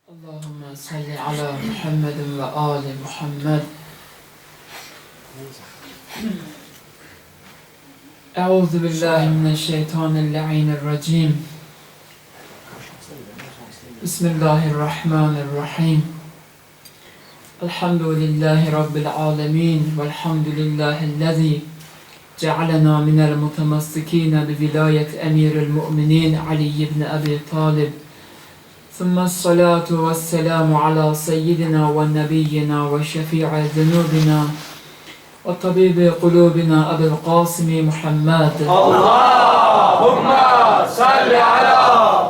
Allahümme salli ala Muhammedin ve ali Muhammed. Euzu billahi mineşşeytanirracim. Bismillahirrahmanirrahim. Elhamdülillahi rabbil alamin velhamdülillahillezî cealena minel mutamassikîne bi vilayet emiril mu'minin Ali ibn Abi Talib. ثم الصلاة والسلام على سيدنا ونبينا وشفيع ذنوبنا وطبيب قلوبنا أبي القاسم محمد اللهم صل على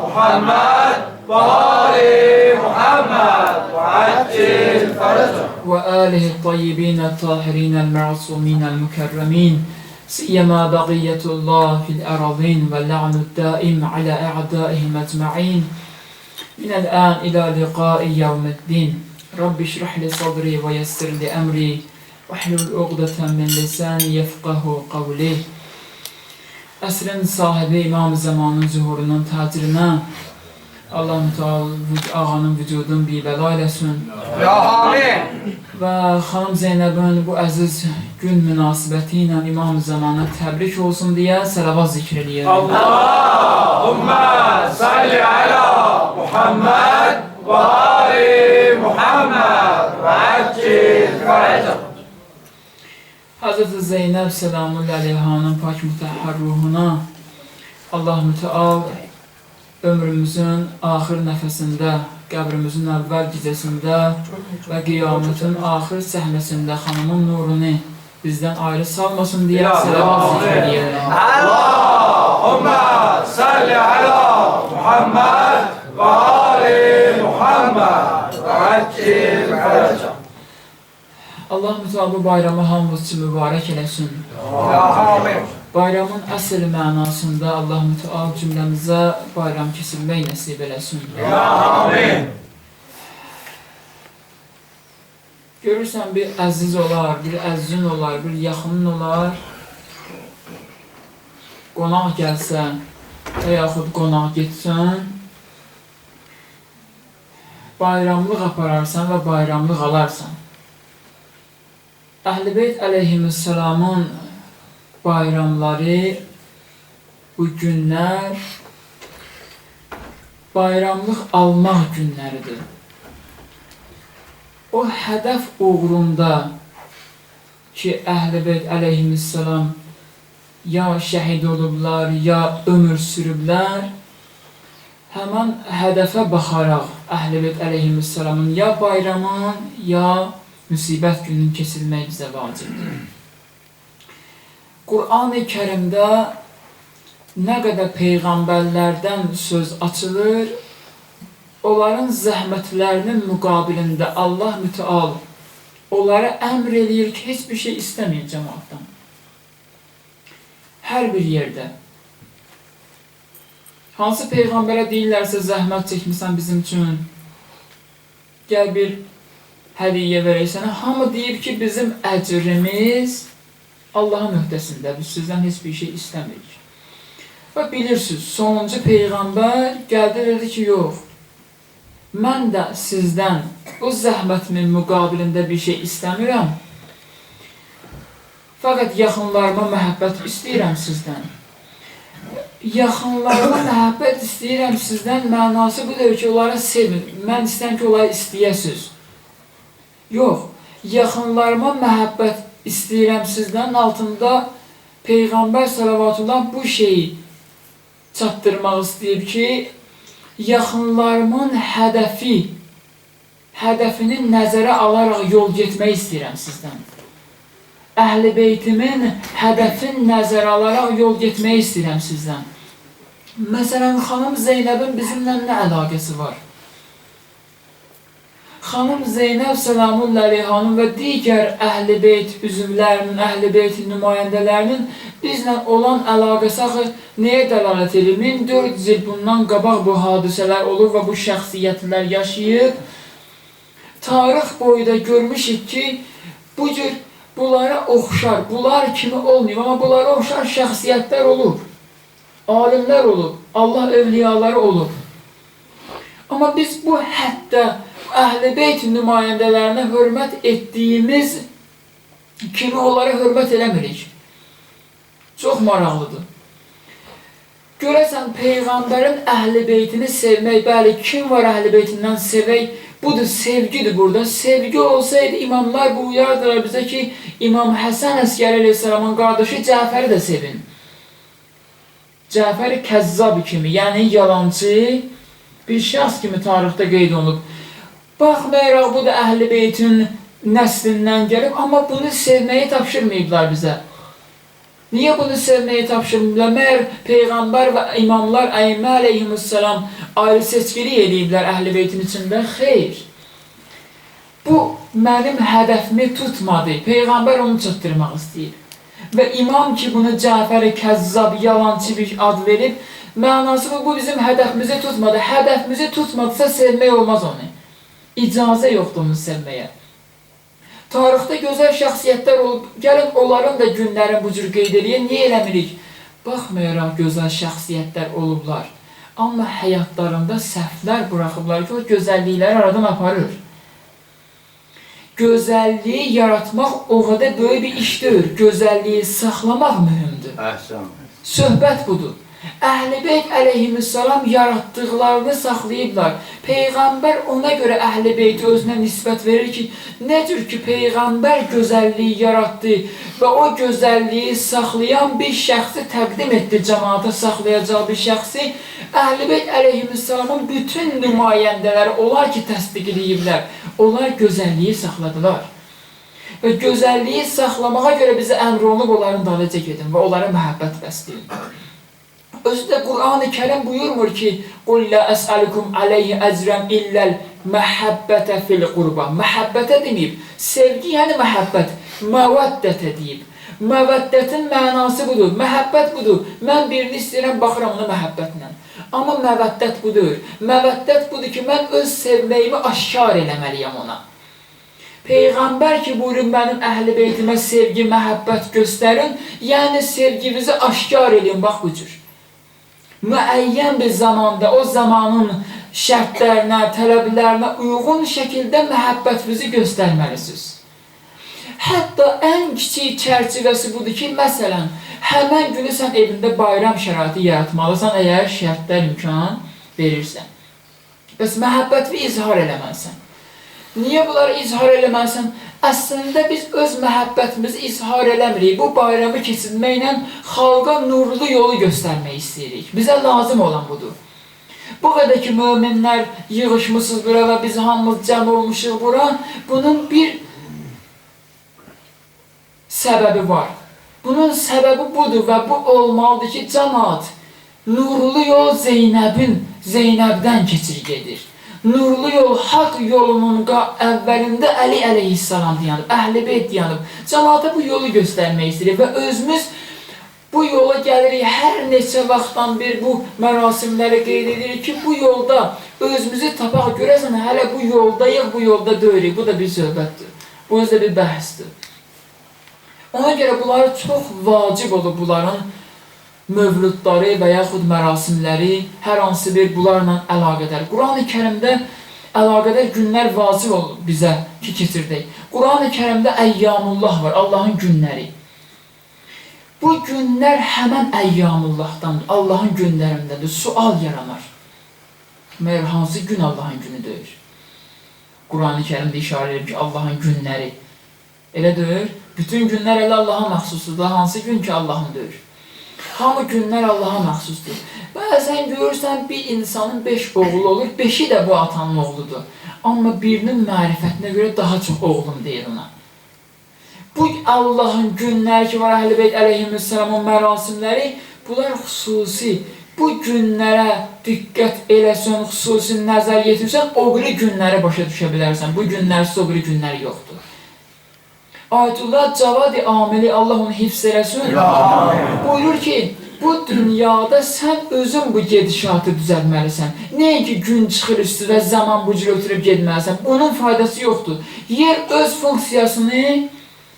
محمد وآل محمد وعجل فرجه وآله الطيبين الطاهرين المعصومين المكرمين سيما بقية الله في الأراضين واللعن الدائم على أعدائهم أجمعين من الآن إلى لقاء يوم الدين رب اشرح لي صدري ويسر لي أمري واحلل عقدة من lisani yefqahu qavli. Əsrin sahibi İmam Zamanın zuhurunun təcrinə Allah-u Teala ağanın vücudunu bir bəla eləsin. Ya amin. Və xanım Zeynəbin bu əziz gün münasibəti ilə İmam Zaman'a təbrik olsun deyə salavat zikr eləyək. Allahümme salli ala Muhammed ve Ali Muhammed ve acil ferajah. Hazreti Zeynəb selamullahi aleyhanın pak mütəhhər ruhuna Allah müteal ömrümüzün axır nəfəsində, qəbrimizin əvvəl gecəsində və qiyamətin axır səhnəsində xanımın nurunu bizdən ayrı salmasın deyə salavat zikr edəyək. Allahümme salli ala Muhammed ve Ali Muhammed ve acil ferajah. Allah müteal bu bayramı hamımız üçün mübarək eləsin. Ya amin. Bayramın əsl mənasında Allah müteal cümləmizə bayram keçirmək nəsib eləsin. Ya amin. Görürsən bir əziz olar, bir əzizin olar, bir yaxının olar. Qonaq gəlsən və yaxud qonaq getsən, bayramlıq apararsan və bayramlıq alarsan. Əhl-i Beyt əleyhisselamın bayramları, bu günlər bayramlıq almaq günləridir. O hədəf uğrunda ki, Əhl-i Beyt əleyhisselam ya şəhid olublar, ya ömür sürüblər, həmən hədəfə baxaraq Əhl-i Beyt əleyhisselamın ya bayramın, ya müsibət gününü keçirmək bizə vacibdir. Qur'an-ı Kərimdə nə qədər peyğəmbərlərdən söz açılır, onların zəhmətlərinin müqabilində Allah müteal onlara əmr eləyir ki, heç bir şey istəməyin cəmaatdan. Hər bir yerdə. Hansı peyğəmbərə deyirlərsə, zəhmət çəkmirsən bizim üçün, gəl bir hədiyyə verək sənə. Hamı deyib ki, bizim əcrimiz Allahın öhdəsində, biz sizdən heç bir şey istəmirik. Və bilirsiniz, sonuncu peyğəmbər gəldi dedi ki, yox, mən də sizdən bu zəhmətimin müqabilində bir şey istəmirəm, fəqət yaxınlarıma məhəbbət istəyirəm sizdən. Yaxınlarıma məhəbbət istəyirəm sizdən mənası budur ki, onları sevin, mən istəyirəm ki, onları istəyəsiniz. Yox, yaxınlarıma məhəbbət istəyirəm sizdən altında Peyğəmbər salavatullah bu şeyi çatdırmaq istəyib ki, yaxınlarımın hədəfini nəzərə alaraq yol getmək istəyirəm sizdən. Əhl-i Beytimin hədəfini nəzərə alaraq yol getmək istəyirəm sizdən. Məsələn, xanım Zeynəbin bizimlə nə əlaqəsi var? Xanım Zeynəb selamullahi aleyhanın və digər Əhl-i Beyt üzvlərinin, Əhl-i Beyt nümayəndələrinin bizlə olan əlaqəsi axı nəyə dəlalət edir? 1400 il bundan qabaq bu hadisələr olur və bu şəxsiyyətlər yaşayıb. Tarix boyda görmüşük ki, bu cür bunlara oxşar, bunlar kimi olmuyor, amma bunlara oxşar şəxsiyyətlər olur. Alimlər olub, Allah evliyaları olub. Amma biz bu hətta Əhl-i Beyt nümayəndələrinə hörmət etdiyimiz kimi onlara hörmət eləmirik. Çox maraqlıdır. Görəsən, Peyğəmbərin Əhl-i Beytini sevmək, bəli, kim var Əhl-i Beytindən sevək? Budur, sevgidir burada. Sevgi olsaydı imamlar bu uyardılar bizə ki, İmam Həsən Əskəri Aleyhisselamın qardaşı Cəfəri də sevin. Cəfəri Kəzzab kimi, yəni yalancı bir şəxs kimi tarixdə qeyd olunub. Baxmayaraq, bu da Əhl-i Beytin nəslindən gəlib, amma bunu sevməyi tapşırmayıblar bizə. Niyə bunu sevməyi tapşırmayıblar? Məyər Peyğəmbər və imamlar əyyimə əleyhimussalam ayrı seçkilik ediblər Əhl-i Beytin içində? Xeyr. Bu, mənim hədəfimi tutmadı. Peyğəmbər onu çatdırmaq istəyir. Və imam ki, bunu Cəfəri Kəzzab, yalancı bir ad verib, mənası bu bizim hədəfimizi tutmadı. Hədəfimizi tutmadısa sevmək olmaz onu. İcazə yoxdur onu sevməyə. Tarixdə gözəl şəxsiyyətlər olub, gəlin onların da günlərini bu cür qeyd edir. Niyə eləmirik? Baxmayaraq gözəl şəxsiyyətlər olublar. Amma həyatlarında səhvlər buraxıblar ki, o gözəllikləri aradan aparır. Gözəlliyi yaratmaq o qədər böyük bir işdir. Gözəlliyi saxlamaq mühümdür. Söhbət budur. Əhl-i Beyt əleyhissalam yaratdıqlarını saxlayıblar. Peyğəmbər ona görə Əhl-i Beyti özünə nisbət verir ki, necür ki Peyğəmbər gözəlliyi yaratdı və o gözəlliyi saxlayan bir şəxsi təqdim etdi, cəmaata saxlayacaq bir şəxsi. Əhl-i Beyt əleyhissalamın bütün nümayəndələri onlar ki təsdiq ediblər, onlar gözəlliyi saxladılar. Və gözəlliyi saxlamağa görə bizə əmr olunub onların dalınca gedin və onlara məhəbbət bəsləyin. Özü də Qur'an-ı Kərim buyurmur ki, قُلْ لَا أَسْأَلُكُمْ عَلَيْهِ أَجْرًا إِلَّا الْمَحَبَّةَ فِي الْقُرْبَةِ Məhəbbətə deməyib, sevgi yəni məhəbbət, məvəddətə deyib. Məvəddətin mənası budur, məhəbbət budur. Mən birini istəyirəm, baxıram ona məhəbbətlə. Amma məvəddət budur. Məvəddət budur ki, mən öz sevməyimi aşkar eləməliyəm ona. Peyğəmbər ki, buyurun mənim Əhl-i Beytimə sevgi, məhəbbət göstərin, yəni sevginizi aşkar edin, bax bu cür. Müəyyən bir zamanda, o zamanın şərtlərinə, tələblərinə uyğun şəkildə məhəbbətinizi göstərməlisiniz. Hətta ən kiçik çərçivəsi budur ki, məsələn, həmən günü sən evində bayram şəraiti yaratmalısan, əgər şərtlər imkan verirsən. Bəs məhəbbətini izhar eləməlisən. Niyə bunları izhar eləməlisən? Əslində biz öz məhəbbətimizi izhar eləmirik. Bu bayramı keçirməklə xalqa nurlu yolu göstərmək istəyirik. Bizə lazım olan budur. Bu qədər ki, möminlər yığışmışız bura və biz hamımız cəm olmuşuq bura, bunun bir səbəbi var. Bunun səbəbi budur və bu olmalıdır ki, cəmaat nurlu yol Zeynəbdən keçir gedir. Nurlu yol, haqq yolunun əvvəlində Əli əleyhissalam dayanıb, Əhl-i Beyt dayanıb. Cəmaata bu yolu göstərmək istəyir və özümüz bu yola gəlirik. Hər neçə vaxtdan bir bu mərasimləri qeyd edirik ki, bu yolda özümüzü tapaq. Görəsən, hələ bu yoldayıq, bu yolda deyirik. Bu da bir söhbətdir. Bu özdə bir bəhsdir. Ona görə bunları çox vacib olub bunların mövludları və yaxud mərasimləri, hər hansı bir bunlarla əlaqədər. Qur'an-ı Kərimdə əlaqədər günlər vacib olub bizə ki, keçirdək. Qur'an-ı Kərimdə əyyamullah var, Allahın günləri. Bu günlər həmən əyyamullahdandır, Allahın günlərindədir. Sual yaranar. Məyər hansı gün Allahın günüdür? Qur'an-ı Kərimdə işarə edir ki, Allahın günləri. Elə deyir, bütün günlər elə Allaha məxsusdur. Hansı gün ki, Allahındır? Hamı günlər Allaha məxsusdur. Bəzən görürsən, bir insanın 5 oğlu olur, 5-i də bu atanın oğludur. Amma birinin mərifətinə görə daha çox oğlum deyir ona. Bu Allahın günləri ki var, Əhl-i Beyt əleyhissalamın mərasimləri, bunlar xüsusi. Bu günlərə diqqət eləsən, xüsusi nəzər yetirsən, o biri günləri başa düşə bilərsən. Bu günlərsiz o biri günlər yoxdur. Ayətullah Cavadi Amili, Allah onu hifz eləsin, buyurur ki, bu dünyada sən özün bu gedişatı düzəlməlisən. Nəyə ki, gün çıxır üstü və zaman bu cür ötürüb gedməlisən, bunun faydası yoxdur. Yer öz funksiyasını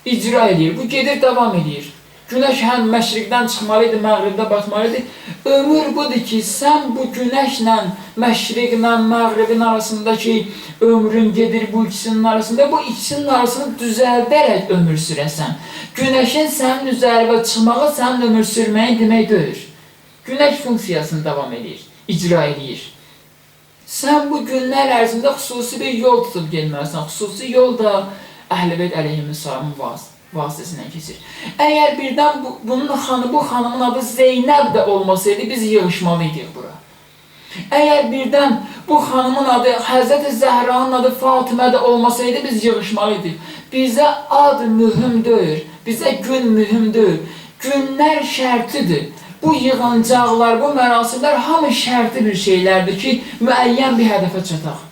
icra edir, bu gedir, davam edir. Günəş həm məşriqdən çıxmalı idi, məğribdə batmalı idi. Ömür budur ki, sən bu günəşlə, məşriqlə, məğribin arasındakı ömrün gedir bu ikisinin arasında. Bu ikisinin arasını düzəldərək ömür sürəsən. Günəşin sənin üzərində çıxmağı sənin ömür sürməyin demək deyil. Günəş funksiyasını davam edir, icra edir. Sən bu günlər ərzində xüsusi bir yol tutub gelməlisən. Xüsusi yol da Əhl-i Beyt əleyhissalamın vasitəsindən keçir. Əgər birdən bu xanımın adı Zeynəb də olmasaydı, biz yığışmalıydıq bura. Əgər birdən bu xanımın adı Həzrəti Zəhranın adı Fatimə də olmasaydı, biz yığışmalıydıq. Bizə ad mühüm deyil, bizə gün mühüm deyil. Günlər şərtidir. Bu yığıncaqlar, bu mərasimlər hamı şərti bir şeylərdir ki, müəyyən bir hədəfə çataq.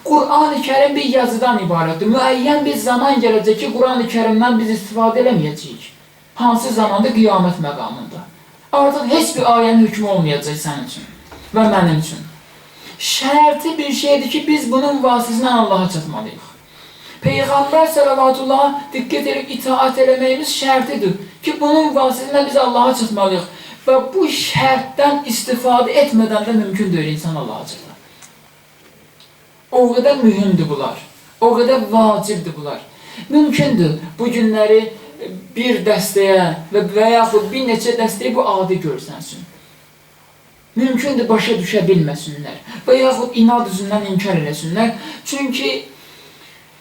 Qur'an-ı Kərim bir yazıdan ibarətdir. Müəyyən bir zaman gələcək ki, Qur'an-ı Kərimdən biz istifadə eləməyəcəyik. Hansı zamanda? Qiyamət məqamında. Artıq heç bir ayənin hükmü olmayacaq sənin üçün və mənim üçün. Şərti bir şeydir ki, biz bunun vasitəsindən Allaha çatmalıyıq. Peyğəmbər sələvatullah diqqət edib itaat eləməyimiz şərtidir ki, bunun vasitəsindən biz Allaha çatmalıyıq. Və bu şərtdən istifadə etmədən də mümkün deyil insan Allaha çatır. O qədər mühümdür bunlar, o qədər vacibdir bunlar. Mümkündür bu günləri bir dəstəyə və yaxud bir neçə dəstəyə bu adi görsənsin. Mümkündür başa düşə bilməsinlər və yaxud inad üzündən inkar eləsinlər. Çünki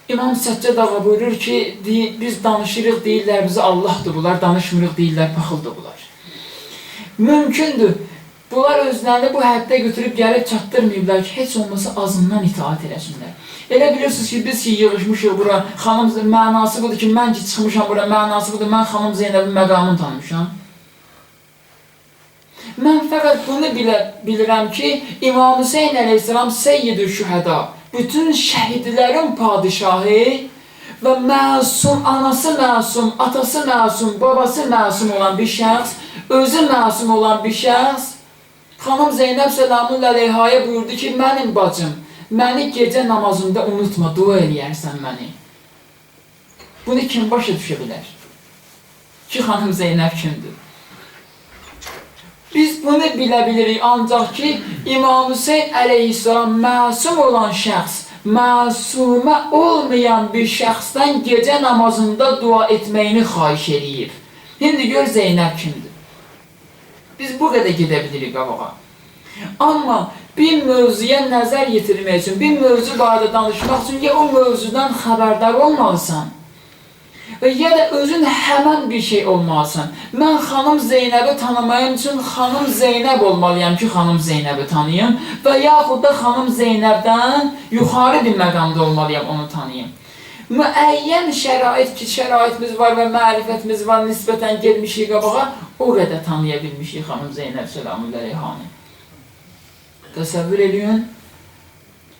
İmam Səccad ağa buyurur ki, biz danışırıq deyirlər, bizə Allahdır bunlar, danışmırıq deyirlər, paxıldır bunlar. Mümkündür. Bunlar özlərini bu həddə götürüb gəlib çatdırmayıblar ki, heç olmasa azından itaat eləsinlər. Elə bilirsiniz ki, biz ki yığışmışıq bura, xanım mənası budur ki, mən ki çıxmışam bura, mənası budur, mən xanım Zeynəbin məqamını tanımışam. Mən fəqət bunu bilirəm ki, İmam Hüseyin əleyhissalam Seyyid-ül Şühəda, bütün şəhidlərin padişahı və məsum, anası məsum, atası məsum, babası məsum olan bir şəxs, özü məsum olan bir şəxs, Xanım Zeynəb Selamun Əleyhaya buyurdu ki, mənim bacım, məni gecə namazında unutma, dua eləyərsən məni. Bunu kim başa düşə bilər? Ki, Xanım Zeynəb kimdir? Biz bunu bilə bilirik, ancaq ki, İmam Hüseyin əleyhissalam məsum olan şəxs, məsumə olmayan bir şəxsdən gecə namazında dua etməyini xahiş edib. İndi gör Zeynəb kimdir? Biz bu qədər gedə bilirik qabağa. Amma bir mövzuya nəzər yetirmək üçün, bir mövzu barədə danışmaq üçün ya o mövzudan xəbərdar olmalısan və ya da özün həmən bir şey olmalısan. Mən xanım Zeynəbi tanımayım üçün xanım Zeynəb olmalıyam ki, xanım Zeynəbi tanıyım və yaxud da xanım Zeynəbdən yuxarı bir məqamda olmalıyam, onu tanıyım. Müəyyən şəraitimiz var və mərifətimiz var, nisbətən gelmişik qabağa, o qədər tanıya bilmişik xanım Zeynəb Selamun Əleyhanı. Təsəvvür edin,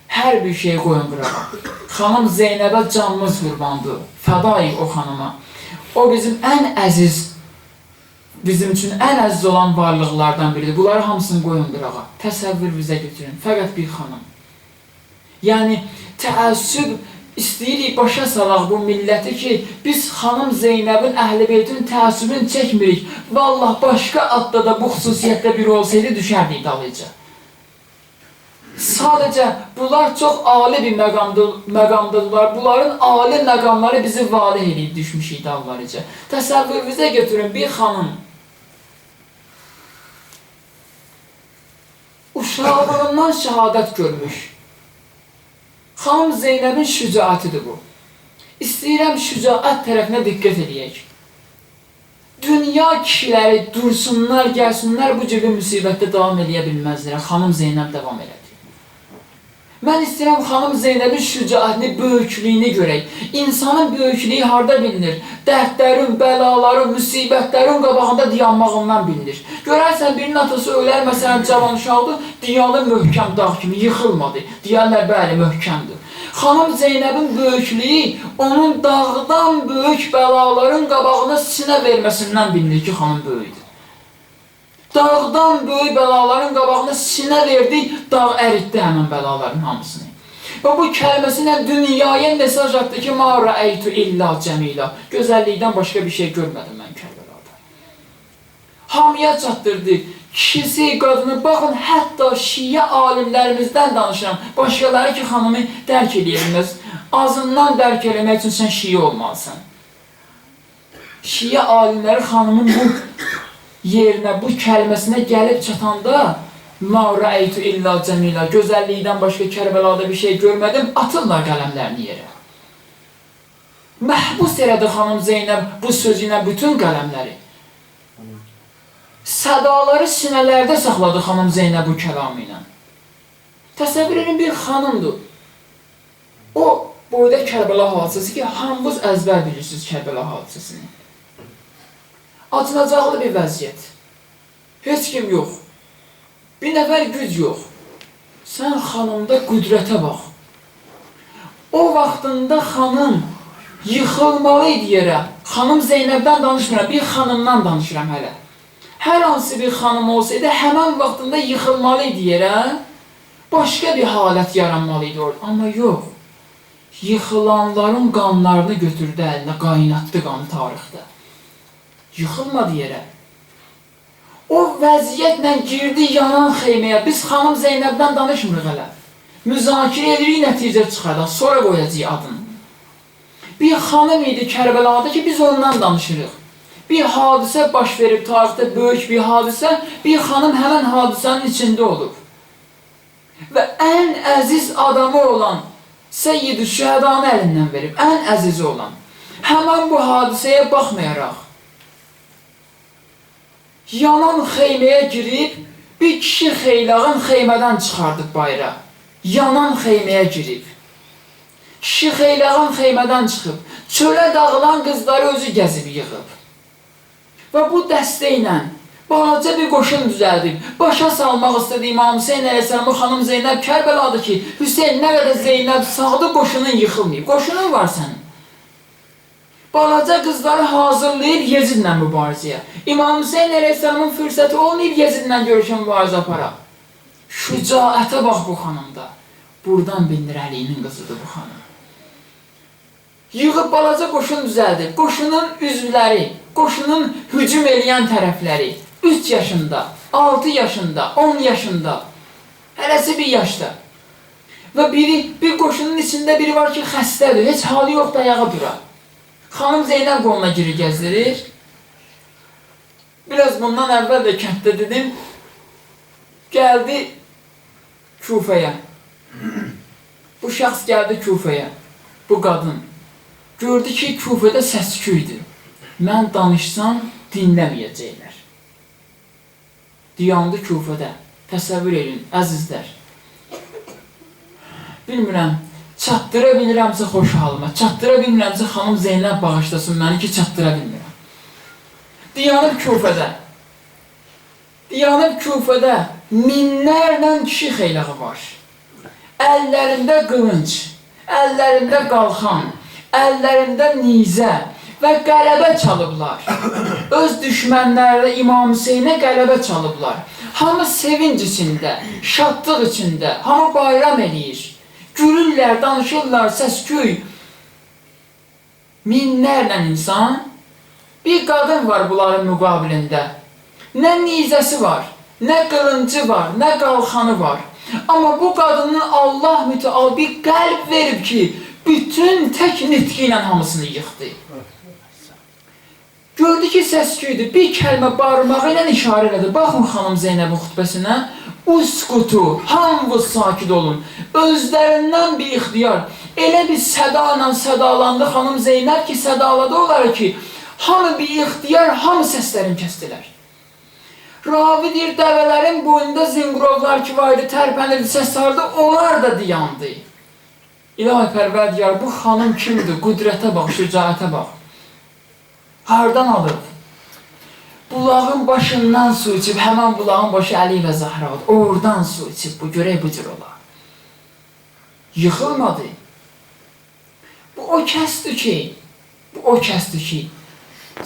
hər bir şey qoyun qırağa. Xanım Zeynəbə canımız qurbandır, fədayıq o xanıma. O bizim ən əziz, bizim üçün ən əziz olan varlıqlardan biridir. Bunları hamısını qoyun qırağa. Təsəvvür bizə götürün, fəqət bir xanım. Yəni, təəssüb İstəyirik başa salaq bu milləti ki, biz xanım Zeynəbin, Əhl-i Beytin təəssübünü çəkmirik. Vallah, başqa adda da bu xüsusiyyətdə biri olsaydı, düşərdik dalıca. Sadəcə, bunlar çox ali bir məqamdadırlar. Bunların ali məqamları bizi valih edib düşmüşük dallarıca. Təsəvvürünüzə götürün, bir xanım uşaqlığından şəhadət görmüş. Xanım Zeynəbin şücaətidir bu. İstəyirəm şücaət tərəfinə diqqət edək. Dünya kişiləri dursunlar, gəlsinlər, bu cibin müsibətdə davam edə bilməzlər. Xanım Zeynəb davam elədi. Mən istəyirəm xanım Zeynəbin şücaətini, böyüklüyünü görək. İnsanın böyüklüyü harda bilinir? Dərdlərin, bəlaların, müsibətlərin qabağında dayanmağından bilinir. Görərsən, birinin atası ölər, məsələn, cavan uşaqdır, dünyanın möhkəm dağ kimi yıxılmadı. Deyərlər, bəli, möhkəmdir. Xanım Zeynəbin böyüklüyü onun dağdan böyük bəlaların qabağına sinə verməsindən bilinir ki, xanım böyükdür. Dağdan böyük bəlaların qabağına sinə verdi, dağ əritdi həmən bəlaların hamısını. Və bu kəlməsinə dünyaya mesaj atdı ki, mə rəəytu illa cəmilə. Gözəllikdən başqa bir şey görmədim mən Kərbəlada. hamıya çatdırdı. Kişisi, qadını, baxın, hətta şiə alimlərimizdən danışıram. Başqaları ki, xanımı dərk edilməz. Azından dərk eləmək üçün sən şiə olmalısan. Şiə alimləri xanımın bu yerinə, bu kəlməsinə gəlib çatanda "Ma rəeytu illa cəmila", gözəllikdən başqa Kərbəlada bir şey görmədim, atırlar qələmlərini yerə. Məhbus elədi xanım Zeynəb bu sözü ilə bütün qələmləri. Sədaları sinələrdə saxladı xanım Zeynəb bu kəlamı ilə. Təsəvvür edin, bir xanımdır. O boyda Kərbəla hadisəsi ki, hamınız əzbər bilirsiniz Kərbəla hadisəsini. Acınacaqlı bir vəziyyət. Heç kim yox. Bir nəfər güc yox. Sən xanımda qüdrətə bax. O vaxtında xanım yıxılmalı idi yerə. Xanım Zeynəbdən danışmıram, bir xanımdan danışıram hələ. Hər hansı bir xanım olsaydı, həmən vaxtında yıxılmalı idi yerə. Başqa bir halət yaranmalı idi orada. Amma yox. Yıxılanların qanlarını götürdü əlinə, qaynatdı qanı tarixdə. Yıxılmadı yerə. O vəziyyətlə girdi yanan xeyməyə. Biz xanım Zeynəbdən danışmırıq hələ. Müzakirə edirik, nəticə çıxardaq, sonra qoyacaq adını. Bir xanım idi Kərbəlada ki, biz ondan danışırıq. Bir hadisə baş verib tarixdə, böyük bir hadisə, bir xanım həmən hadisənin içində olub. Və ən əziz adamı olan Seyyid-i Şühədanı əlindən verib, ən əzizi olan. Həmən bu hadisəyə baxmayaraq, yanan xeyməyə girib, bir kişi xeylağın xeymədən çıxardıb bayra. Yanan xeyməyə girib. Kişi xeylağın xeymədən çıxıb, çölə dağılan qızları özü gəzib yığıb. Və bu dəstə ilə balaca bir qoşun düzəldib, başa salmaq istədi İmam Hüseyin əleyhissalamı xanım Zeynəb Kərbəlada ki, Hüseyin nə qədər Zeynəb sağdı, qoşunun yıxılmayıb. Qoşunun var sənin. Balaca qızları hazırlayıb Yezidlə mübarizəyə. İmam Hüseyin əleyhissalamın fürsəti olmayıb Yezidlə görüşən mübarizə aparaq. Şücaətə bax bu xanımda. Buradan bilinir Əliyinin qızıdır bu xanım. Yığıb balaca qoşun düzəldib. Qoşunun üzvləri, qoşunun hücum eləyən tərəfləri 3 yaşında, 6 yaşında, 10 yaşında, hələsi bir yaşda. Və bir qoşunun içində biri var ki, xəstədir, heç halı yoxdur, ayağa dura. Xanım Zeynəb qoluna giri gəzdirir. Biraz bundan əvvəl də kənddə dedim, gəldi Kufəyə. Bu şəxs gəldi Kufəyə, bu qadın. Gördü ki, Kufədə səs-küydür. Mən danışsam, dinləməyəcəklər. Diyandı Kufədə. Təsəvvür edin, əzizlər. Bilmirəm, çatdıra bilirəmsə xoş halıma, çatdıra bilmirəmsə xanım Zeynəb bağışlasın məni ki, çatdıra bilmirəm. Diyanıb Kufədə. Diyanıb Kufədə minlərlə kişi xeylağı var. Əllərində qılınc, əllərində qalxan, əllərində nizə və qələbə çalıblar. Öz düşmənlərlə İmam Hüseynə qələbə çalıblar. Hamı sevinc içində, şadlıq içində, hamı bayram eləyir. Gülürlər, danışırlar, səs-küy. Minlərlə insan, bir qadın var bunların müqabilində. Nə nizəsi var, nə qılıncı var, nə qalxanı var. Amma bu qadının Allah müteal bir qəlb verib ki, bütün tək nitqi ilə hamısını yıxdı. Gördü ki, səs-küydür, bir kəlmə barmağı ilə işarə elədi. Baxın xanım Zeynəbin xutbəsinə. Uskutu, hamınız sakit olun. Özlərindən bir ixtiyar. Elə bir səda ilə sədalandı xanım Zeynəb ki, sədaladı onları ki, hamı bir ixtiyar, hamı səslərini kəstilər. Ravi deyir, dəvələrin boyunda zinqurovlar ki var idi, tərpənirdi, səs sardı, onlar da diyandı. İlahi Pərvərdigar, bu xanım kimdir? Qüdrətə bax, şücaətə bax. Hardan alıb? Bulağın başından su içib, həmən bulağın başı Əli və Zahradır. Oradan su içib, bu görək bu cür ola. Yıxılmadı. Bu o kəsdir ki,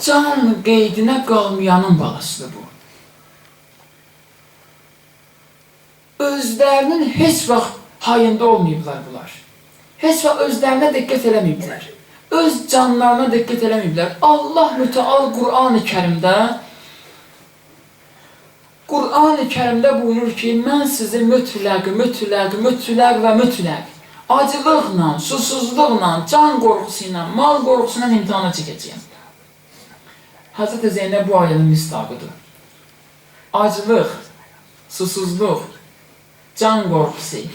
can qeydinə qalmayanın balasıdır bu. Özlərinin heç vaxt hayında olmayıblar bunlar. Heç vaxt özlərinə diqqət eləməyiblər. Öz canlarına diqqət eləməyiblər. Allah müteal Qur'an-ı Kərimdə Qur'an-ı Kərimdə buyurur ki, mən sizi mütləq və mütləq acılıqla, susuzluqla, can qorxusu ilə, mal qorxusu ilə imtihana çəkəcəyəm. Həzrət Zeynəb bu ayənin misdaqıdır. Acılıq, susuzluq, can qorxusu,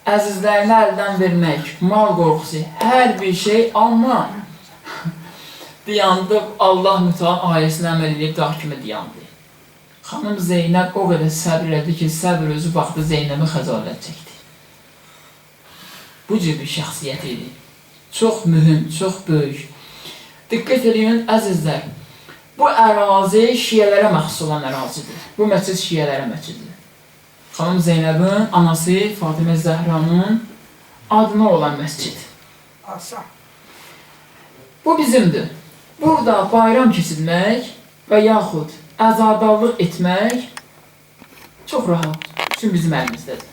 əzizlərini əldən vermək, mal qorxusu, hər bir şey, amma dayandı, Allah mütəala ayəsinə əməl edib daha kimi dayandı. Xanım Zeynəb o qədər səbir elədi ki, səbir özü vaxtı Zeynəbi xəcalət çəkdi. Bu cür bir şəxsiyyət idi. Çox mühüm, çox böyük. Diqqət edin, əzizlər, bu ərazi şiyələrə məxsus olan ərazidir. Bu məscid şiyələrə məscididir. Xanım Zeynəbin anası Fatimə Zəhranın adına olan məscid. Bu bizimdir. Burada bayram keçirmək və yaxud əzadallıq etmək çox rahat, çünki bizim əlimizdədir.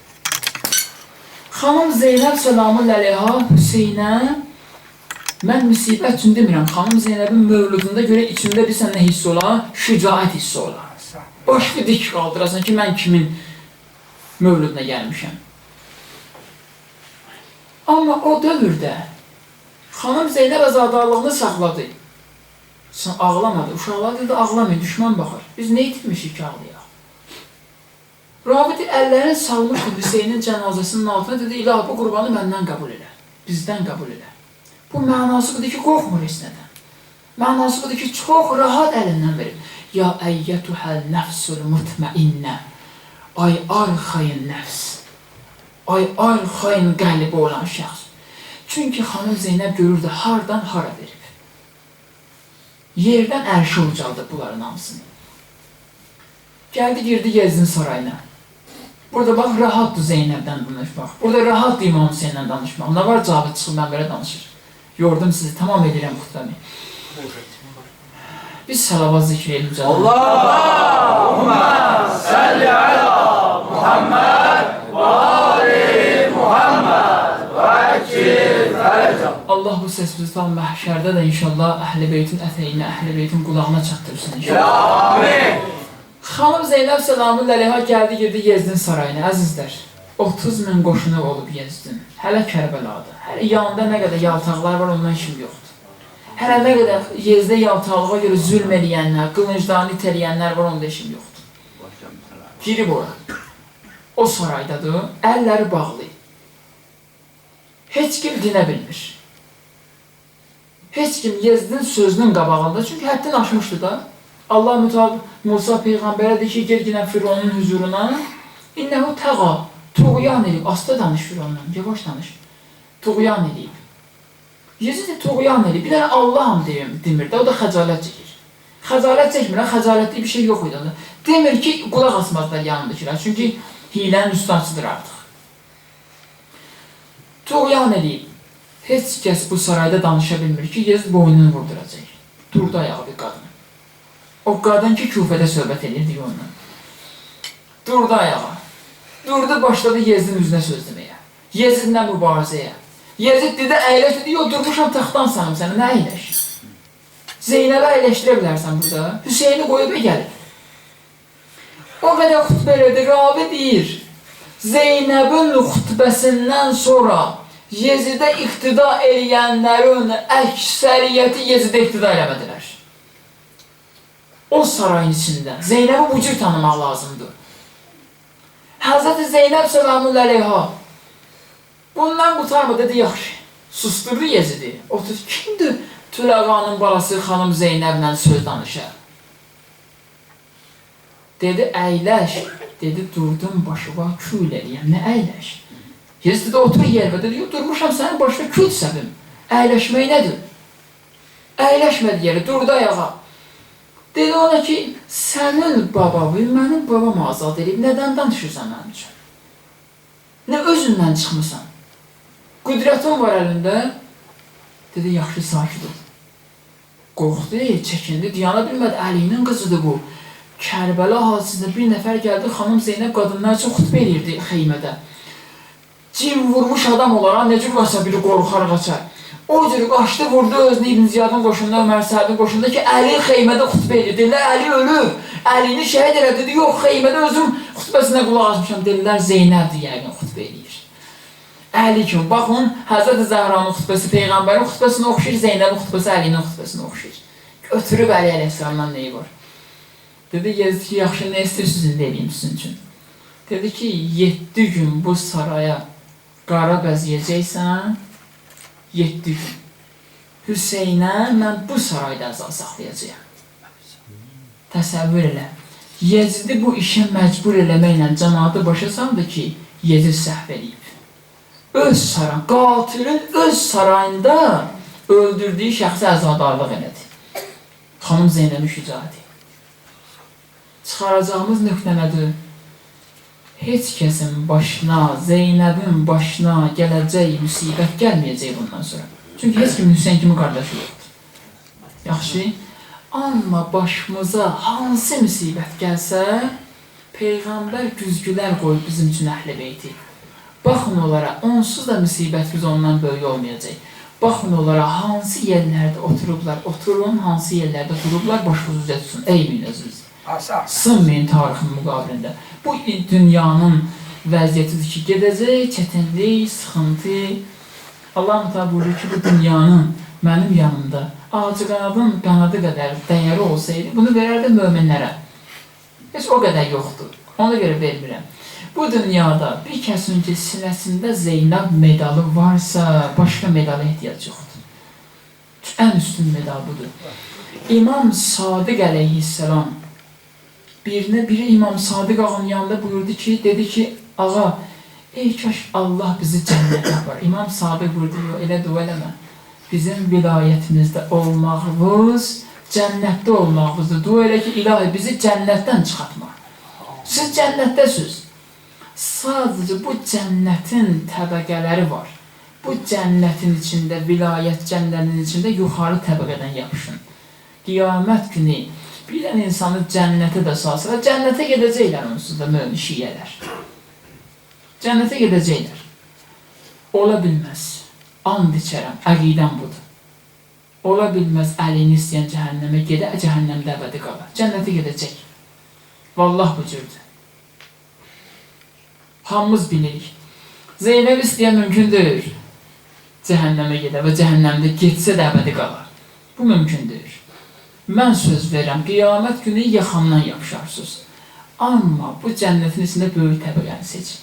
Xanım Zeynəb selamun əleyha Hüseynə, mən müsibət üçün demirəm, xanım Zeynəbin mövludunda görə içimdə bir sənə hiss ola, şücaət hiss ola. Başını dik qaldırasan ki, mən kimin mövluduna gəlmişəm. Amma o dövrdə xanım Zeynəb əzadallığını saxladı. Sən ağlamadı, uşaqlar dedi, ağlamayın, düşman baxır. Biz nə itirmişik ki, ağlayaq? Rabiti əllərini salmışdı Hüseynin cənazəsinin altına, dedi, ilah, bu qurbanı məndən qəbul elə, bizdən qəbul elə. Bu mənası budur ki, qorxmur heç nədən. Mənası budur ki, çox rahat əlindən verir. Ya əyyətuhəl nəfsul mutmainnə, ay arxayın nəfs, ay arxayın qəlbi olan şəxs. Çünki xanım Zeynəb görürdü, hardan hara verib. Yerdən ərşə ucaldı bunların hamısını. Gəldi, girdi Yezdin sarayına. Burada bax, rahatdır Zeynəbdən danışmaq. Burada rahatdır İmam Hüseynlə danışmaq. Nə var, Cavid çıxıb, mən belə danışır. Yordum sizi, tamam edirəm xutbəmi. Biz salavat zikr edelim canım. Allahümme salli ala Muhammed ve ali Muhammed ve ekil fərəcəm. Allah bu səsimizi tam məhşərdə də inşallah Əhl-i Beytin ətəyinə, Əhl-i Beytin qulağına çatdırsın inşallah. Amin. Xanım Zeynəb selamun əleyha gəldi, girdi Yezdin sarayına. Əzizlər, 30.000 qoşunu olub Yezdin. Hələ Kərbəladır. Hələ yanında nə qədər yaltaqlar var, ondan işim yoxdur. Hələ nə qədər Yezdə yaltaqlığa görə zülm eləyənlər, qılınclarını itələyənlər var, onda işim yoxdur. Girib ora. O saraydadır, əlləri bağlı. Heç kim dinə bilmir. Heç kim Yezdin sözünün qabağında, çünki həddini aşmışdı da. Allah mütəala Musa Peyğəmbərə deyir ki, gel ginə Fironun huzuruna, İnnəhu təqa, tuğyan edib, asta danış Fironla, yavaş danış, tuğyan edib. Yezid də tuğyan edib, bir dənə Allahım demir də, o da xəcalət çəkir. Xəcalət çəkmir, xəcalətli bir şey yox idi onda. Demir ki, qulaq asmazlar yanındakiler, çünki hilənin üstadçıdır artıq. Tuğyan edib, heç kəs bu sarayda danışa bilmir ki, Yezid boynunu vurduracaq. Durdu ayağı bir qadın. O qadın ki, Küfədə söhbət edirdi onunla. Durdu ayağa. Durdu, başladı Yezidin üzünə söz deməyə. Yezidlə mübarizəyə. Yezid dedi, əyləş dedi, yox, durmuşam taxtdan sanım səni, nə əyləş? Zeynəbə əyləşdirə bilərsən burada. Hüseyni qoyub gəlir. O qədər xütbə elədi, Rabi deyir, Zeynəbin xütbəsindən sonra Yezidə iqtida eləyənlərin əksəriyyəti Yezidə iqtida eləmədilər. O sarayın içində. Zeynəbi bu cür tanımaq lazımdır. Həzrəti Zeynəb selamun əleyha bundan qutarmı, dedi, yaxşı. Susturdu Yezidi. Otur, kimdir Tüləğanın balası xanım Zeynəblə söz danışar? Dedi, əyləş. Dedi, durdum başıva kül eləyəm. Nə əyləş? Yezid də otur yervə. Dedi, yox, durmuşam sənin başına kül səbim. Əyləşmək nədir? Əyləşmədi yeri, durdu ayağa. Dedi ona ki, sənin babavı mənim babam azad edib, nədən danışırsan mənim üçün? Nə özündən çıxmısan? Qüdrətin var əlində. Dedi, yaxşı, sakit ol. Qorxdu, çəkindi, diyana bilmədi, Əlinin qızıdır bu. Kərbəla hadisəsində bir nəfər gəldi, xanım Zeynəb qadınlar üçün xütbə edirdi xeymədə. Cim vurmuş adam olaraq necə varsa biri qorxar qaçar. O cür qaçdı, vurdu özünü İbn Ziyadın qoşununa, Ömər Səhədin qoşununa ki, Əli xeymədə xütbə edir. Deyirlər, Əli ölüb, Əlini şəhid elədi. Dedi, yox, xeymədə özüm xütbəsinə qulaq asmışam. Deyirlər, Zeynəbdir yəqin xütbə edir. Əli kimi, baxın, Həzrət Zəhranın xütbəsi Peyğəmbərin xütbəsinə oxşayır, Zeynəbin xütbəsi Əlinin xütbəsinə oxşayır. Götürüb Əli əleyhissalamdan neyi var? Dedi, Yezid ki, yaxşı, nə istəyirsiniz indi eləyim sizin üçün? Dedi ki, 7 gün bu saraya qara bəzəyəcəksən, 7 gün. Hüseynə mən bu sarayda əzal saxlayacağım. Təsəvvür elə. Yezidi bu işə məcbur eləməklə cəmaatı başa saldı ki, Yezid səhv eləyib. Öz saray, qatilin öz sarayında öldürdüyü şəxsi əzadarlıq elədi. Xanım Zeynəbi şücaəti. Çıxaracağımız nöqtə nədir? Heç kəsin başına, Zeynəbin başına gələcək müsibət gəlməyəcək bundan sonra. Çünki heç kimin Hüseyin kimi qardaşı yoxdur. Yaxşı, amma başımıza hansı müsibət gəlsə, Peyğəmbər güzgülər qoyub bizim üçün əhl-i beyti. Baxın onlara, onsuz da müsibətimiz ondan böyük olmayacaq. Baxın onlara, hansı yerlərdə oturublar, oturun, hansı yerlərdə durublar, başınızı üzə tutsun, eynin özünüz. Sınmayın tarixin müqabilində. Bu dünyanın vəziyyətidir ki, gedəcək, çətinlik, sıxıntı. Allah-u Teala buyurur ki, bu dünyanın mənim yanımda ağacı qanadın qanadı qədər dəyəri olsaydı, bunu verərdi möminlərə. Heç o qədər yoxdur. Ona görə vermirəm. Bu dünyada bir kəsin ki, sinəsində Zeynəb medalı varsa, başqa medala ehtiyac yoxdur. Ən üstün medal budur. İmam Sadiq əleyhissalam biri İmam Sadiq ağanın yanında buyurdu ki, dedi ki, ağa, ey kaş Allah bizi cənnətə apar. İmam Sadiq buyurdu, elə dua eləmə. Bizim vilayətimizdə olmağımız, cənnətdə olmağımızdır. Dua elə ki, ilahi bizi cənnətdən çıxartma. Siz cənnətdəsiz. Sadəcə bu cənnətin təbəqələri var. Bu cənnətin içində, vilayət cənnətinin içində yuxarı təbəqədən yapışın. Qiyamət günü bilən insanı cənnətə də salsa, cənnətə gedəcəklər onsuz da mömin şiyələr. Cənnətə gedəcəklər. Ola bilməz. And içərəm, əqidəm budur. Ola bilməz əlini istəyən cəhənnəmə gedə, cəhənnəmdə əbədi qalar. Cənnətə gedəcək. Vallah bu cürdür. Hamımız bilirik. Zeynəb istəyən mümkün deyil. Cəhənnəmə gedə və cəhənnəmdə getsə də əbədi qalar. Bu mümkün deyil. Mən söz verirəm, qiyamət günü yaxamdan yapışarsınız. Amma bu cənnətin içində böyük təbəqəni seç.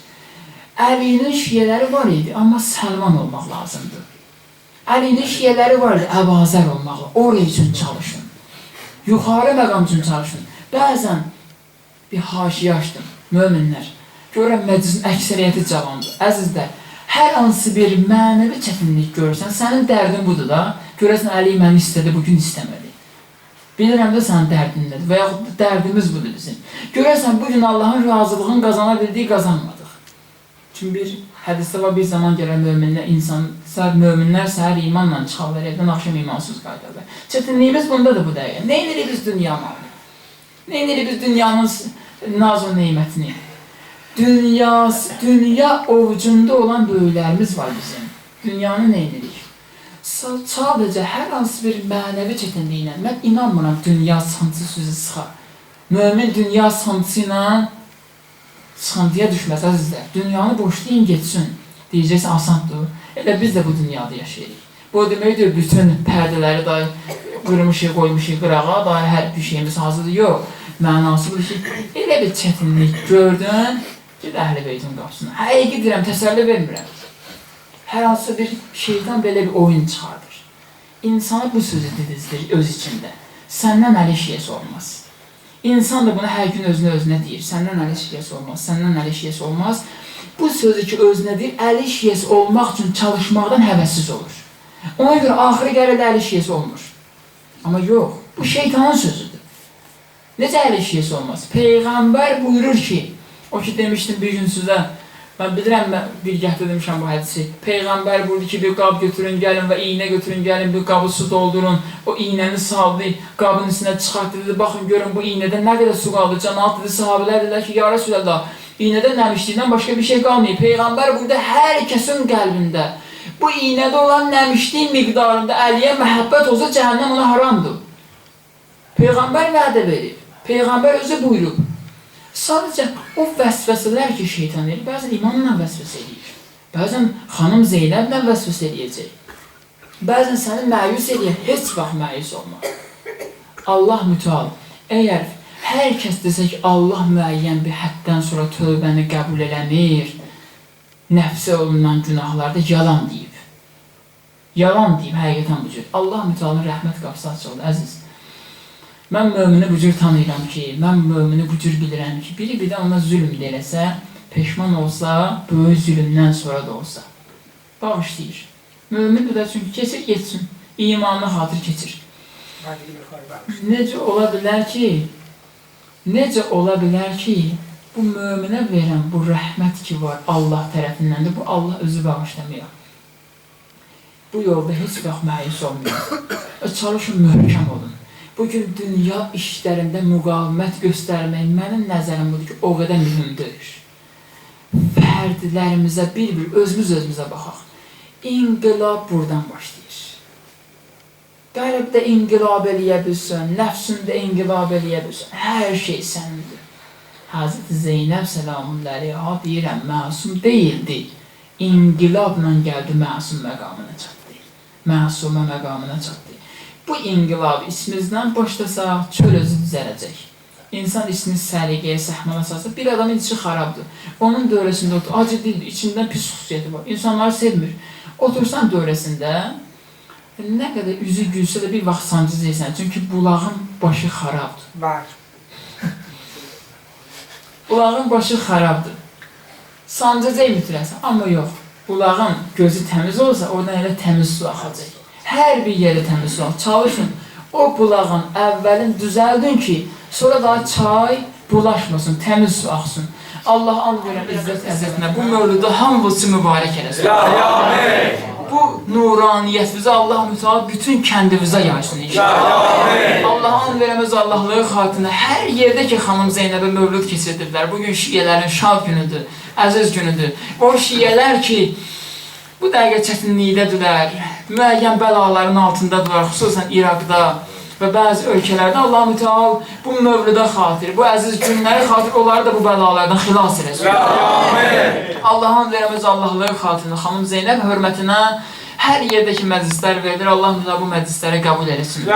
Əlinin şiyələri var idi, amma Səlman olmaq lazımdır. Əlinin şiyələri var idi, Əbazər olmaq lazım. Oraya üçün çalışın. Yuxarı məqam üçün çalışın. Bəzən bir haşiyə açdım, möminlər. Görəm məclisin əksəriyyəti cavandır. Əzizlər, hər hansı bir mənəvi çətinlik görürsən, sənin dərdin budur da, görəsən Əli məni istədi, bugün istəmədi. Bilirəm də sənin dərdin nədir və yaxud dərdimiz budur bizim. Görəsən, bugün Allahın razılığını qazana bildiyi qazanmadıq. Çünki bir hədisdə var, bir zaman gələn möminlər səhər imanla çıxarlar, evdən axşam imansız qaydarlar. Çətinliyimiz bundadır bu dəqiqə. Nə edirik biz dünya malı? Nə edirik biz dünyanın naz və neymətini? Dünya ovucunda olan böyüklərimiz var bizim. Dünyanı nə edirik? Sadəcə hər hansı bir mənəvi çətinliklə, mən inanmıram dünya sıxıntısı sözü sıxar. Mömin dünya sıxıntısı ilə sıxıntıya düşməz, əzizlər. Dünyanı boşlayın, geçsin. Deyəcəksə, asandır. Elə biz də bu dünyada yaşayırıq. Bu deməkdir, bütün pərdələri da qırmışıq, qoymuşıq qırağa, da hər bir şeyimiz hazırdır. Yox, mənası budur ki, elə bir çətinlik gördün, ged əhl-i beytin qapısına. Həqiqi deyirəm, təsəlli vermirəm. Hər hansı bir şeytan belə bir oyun çıxardır. İnsana bu sözü didizdir öz içində. Səndən əli şiyəsi olmaz. İnsan da bunu hər gün özünə deyir. Səndən əli şiyəsi olmaz, səndən əli şiyəsi olmaz. Bu sözü ki özünə deyir, əli şiyəsi olmaq üçün çalışmaqdan həvəssiz olur. Ona görə axırı gəlirdə əli şiyəsi olmur. Amma yox, bu şeytanın sözüdür. Necə əli şiyəsi olmaz? Peyğəmbər buyurur ki, o ki demişdim bir gün sizə, mən bilirəm, bir gəhdə demişəm bu hədisi. Peyğəmbər buyurdu ki, bir qab götürün, gəlin və iynə götürün, gəlin, bir qabı su doldurun. O iynəni saldı, qabın içinə çıxartdı, dedi, baxın, görün bu iynədə nə qədər su qaldı. Cəmaat dedi, sahabələr dedilər ki, ya Rəsuləllah, iynədə nəmişlikdən başqa bir şey qalmayıb. Peyğəmbər burada hər kəsin qəlbində Bu iynədə olan nəmişliyin miqdarında Əliyə məhəbbət olsa cəhənnəm ona haramdır. Peyğəmbər vədə verir. Peyğəmbər özü buyurub. Sadəcə o vəsvəsələr ki, şeytan edir, bəzən imanla vəsvəsə edir. Bəzən xanım Zeynəblə vəsvəsə edəcək. Bəzən səni məyus edir, heç vaxt məyus olmaz. Allah mütəal, əgər hər kəs desə ki, Allah müəyyən bir həddən sonra tövbəni qəbul eləmir, nəfsə olunan günahlarda yalan deyib. Yalan deyib, həqiqətən bu cür. Allah mütəalın rəhmət qapısı açıldı, əziz. Mən mömini bu cür tanıyıram ki, mən mömini bu cür bilirəm ki, biri bir də ona zülm eləsə, peşman olsa, böyük zülmdən sonra da olsa, bağışlayır. Mömin də çünki keçir, geçsin, imanına xatır keçir. Necə ola bilər ki, bu möminə verən bu rəhmət ki var Allah tərəfindəndir, bu Allah özü bağışlamıyor. Bu yolda heç vaxt məyus olmuyor. Çalışın, möhkəm olun. Bugün dünya işlərində müqavimət göstərmək mənim nəzərim budur ki, o qədər mühümdür. Fərdlərimizə bir-bir, özümüzə baxaq. İnqilab buradan başlayır. Qəlbdə inqilab eləyə bilsən, nəfsində inqilab eləyə bilsən, hər şey sənindir. Həzrəti Zeynəb səlamullah deyirəm, məsum deyildi. İnqilabla gəldi, məsum məqamına çatdı. Məsumə məqamına çatdı. Bu inqilab ismimizdən başlasaq, çöl özü düzələcək. İnsan içini səliqəyə, səhmana salsa, bir adamın içi xarabdır. Onun dövrəsində otur, acı dildir, içindən pis xüsusiyyəti var. İnsanları sevmir. Otursan dövrəsində, nə qədər üzü gülsə də bir vaxt sancıcıysan. Çünki bulağın başı xarabdır. Var. Bulağın başı xarabdır. Sancıcı bitirəsən, amma yox. Bulağın gözü təmiz olsa, oradan elə təmiz su axacaq. Hər bir yeri təmiz su axacaq. Çalışın, o bulağın əvvəlin düzəldin ki, sonra daha çay bulaşmasın, təmiz su axsın. Allah and verən izzət əzətinə bu mövlüdə hamısı mübarək eləsin. Bu nuraniyyət bizə Allah mütəal bütün kəndimizə yaysın inşallah. Allah and verəməz Allahlığı xatirinə hər yerdə ki, xanım Zeynəbə mövlud keçirdirlər. Bugün şiyələrin şad günüdür, əziz günüdür. O şiyələr ki, bu dəqiqə çətinlikdədirlər, müəyyən bəlaların altındadırlar, xüsusən İraqda və bəzi ölkələrdə Allah mütəal bu mövlüdə xatir, bu əziz günləri xatir, onları da bu bəlalardan xilas eləsin. Allah'ın verəməz Allahlığı xatirinə, xanım Zeynəb hörmətinə hər yerdəki məclislər verilir, Allah mütəal bu məclisləri qəbul eləsin.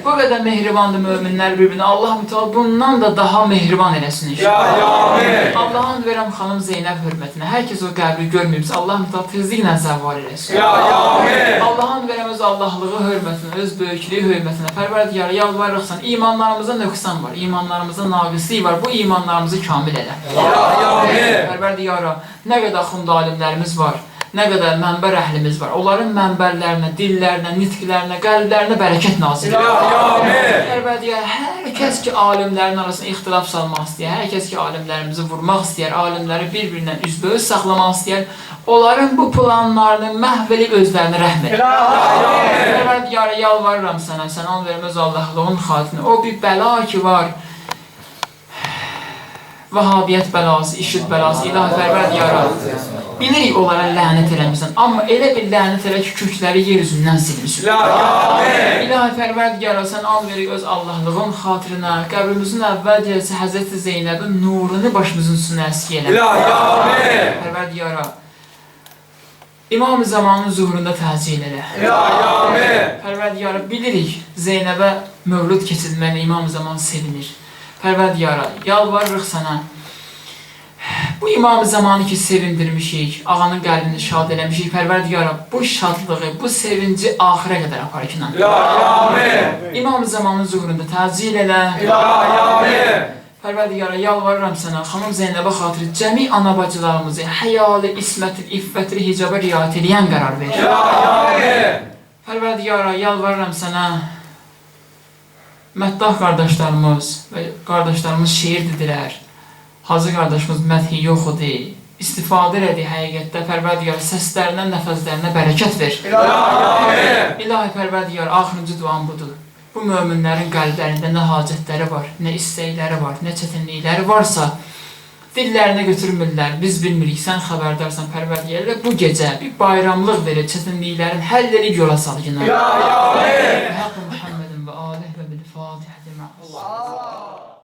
Bu qədər mehribandır möminlər bir-birinə, Allah mütəal bundan da daha mehriban eləsin inşallah. Allah'ın verəm xanım Zeynəb hörmətinə, hər kəs o qəbri görməyibsə, Allah mütəal tezliklə zəvar eləsin. Allah'ın verəməz Allahlığı hörmətinə, öz böyüklüyü hörmətinə, Pərvərdigara yalvarırsan, imanlarımıza nöqsan var, imanlarımıza naqislik var, bu imanlarımızı kamil elə. Pərvərdigara, nə qədər xund alimlərimiz var, nə qədər mənbər əhlimiz var, onların mənbərlərinə, dillərinə, nitqlərinə, qəlblərinə bərəkət nazil edir. Pərvərdigara, hər kəs ki, alimlərin arasında ixtilaf salmaq istəyər, hər kəs ki, alimlərimizi vurmaq istəyər, alimləri bir-birindən üzböz saxlamaq istəyər, onların bu planlarını məhv edib özlərini rəhm edir. Pərvərdigara, yalvarıram sənə, sən an verməz Allahlığın xatirinə, o bir bəla ki var, Vahabiyyət bəlası, işid bəlası, ilahi Pərvərdigara, bilirik onlara lənət eləmirsən, amma elə bir lənət elə ki, kökləri yer üzündən silmişsin. İlahi Pərvərdigara, sən an verik öz Allahlığın xatirinə, qəbrimizin əvvəl gəlsə Həzrəti Zeynəbin nurunu başımızın üstünə əski elə. Pərvərdigara, İmam-ı Zamanın zuhurunda təcil elə. Pərvərdigara, bilirik Zeynəbə mövlud keçirilməklə İmam-ı Zaman sevinir. Pərvərdigara, yalvarırıq sənə, bu İmam-ı Zamanı ki sevindirmişik, ağanın qəlbini şad eləmişik, Pərvərdigara, bu şadlığı, bu sevinci axirə qədər aparıq ilə. İmam-ı Zamanın zuhurunda təcil elə. Pərvərdigara, yalvarıram sənə, xanım Zeynəbə xatiri cəmi anabacılarımızı həyalı, isməti, iffətli, hicaba riayət eləyən qərar verir. Pərvərdigara, yalvarıram sənə, Məddah qardaşlarımız və qardaşlarımız şeir dedilər. Hacı qardaşımız mədhi yox idi. İstifadə elədi həqiqətdə. Pərvərdigara, səslərindən, nəfəslərinə bərəkət ver. İlahi Pərvərdigara, axırıncı duam budur. Bu möminlərin qəlblərində nə hacətləri var, nə istəkləri var, nə çətinlikləri varsa, dillərinə götürmürlər, biz bilmirik, sən xəbərdarsan Pərverdigara, bu gecə bir bayramlıq verir, çətinliklərin həll edib yola sal günah. Ya Rabbi! Haqqı Muhammedin və alih və bil-Fatihə demə.